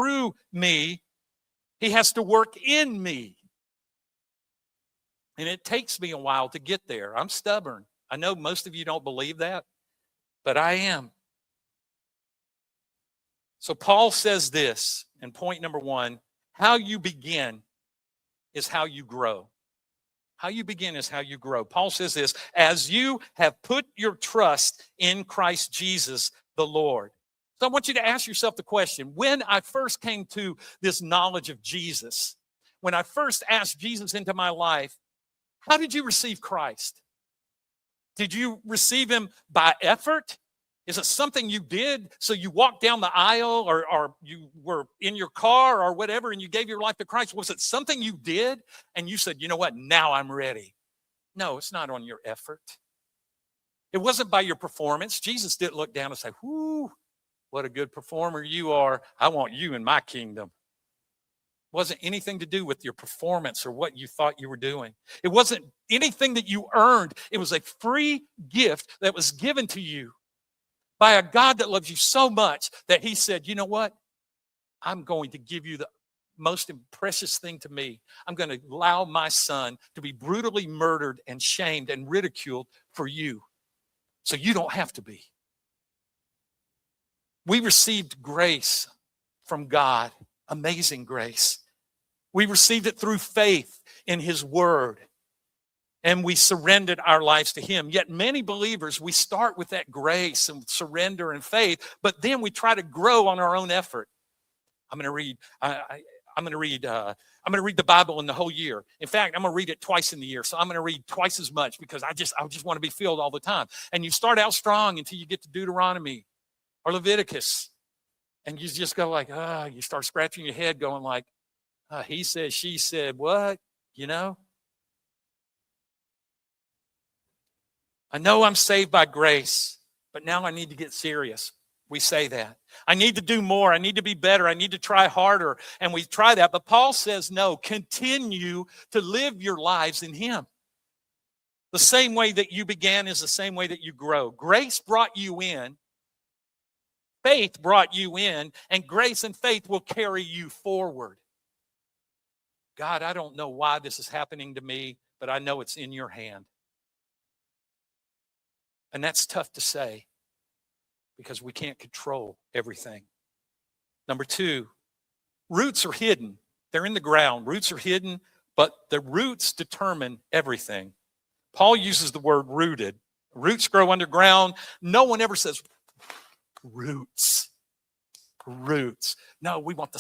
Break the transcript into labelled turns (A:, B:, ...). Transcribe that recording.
A: through me. He has to work in me. And it takes me a while to get there. I'm stubborn. I know most of you don't believe that, but I am. So Paul says this in point number 1, how you begin is how you grow. How you begin is how you grow. Paul says this, as you have put your trust in Christ Jesus the Lord. So I want you to ask yourself the question, when I first came to this knowledge of Jesus, when I first asked Jesus into my life, how did you receive Christ? Did you receive him by effort? Is it something you did? So you walked down the aisle or you were in your car or whatever and you gave your life to Christ? Was it something you did and you said, you know what, now I'm ready? No, it's not on your effort. It wasn't by your performance. Jesus didn't look down and say, whoo, what a good performer you are. I want you in my kingdom. It wasn't anything to do with your performance or what you thought you were doing. It wasn't anything that you earned. It was a free gift that was given to you by a God that loves you so much that he said, you know what? I'm going to give you the most precious thing to me. I'm going to allow my son to be brutally murdered and shamed and ridiculed for you. So you don't have to be. We received grace from God, amazing grace. We received it through faith in his word. And we surrendered our lives to him. Yet many believers, we start with that grace and surrender and faith, but then we try to grow on our own effort. I'm going to read the Bible in the whole year. In fact, I'm going to read it twice in the year. So I'm going to read twice as much because I just want to be filled all the time. And you start out strong until you get to Deuteronomy or Leviticus. And you just go like, you start scratching your head going like, he said, she said, what? You know? I know I'm saved by grace, but now I need to get serious. We say that. I need to do more. I need to be better. I need to try harder. And we try that. But Paul says, no, continue to live your lives in him. The same way that you began is the same way that you grow. Grace brought you in. Faith brought you in. And grace and faith will carry you forward. God, I don't know why this is happening to me, but I know it's in your hand. And that's tough to say because we can't control everything. Number 2, roots are hidden. They're in the ground. Roots are hidden, but the roots determine everything. Paul uses the word rooted. Roots grow underground. No one ever says roots. Roots. No, we want the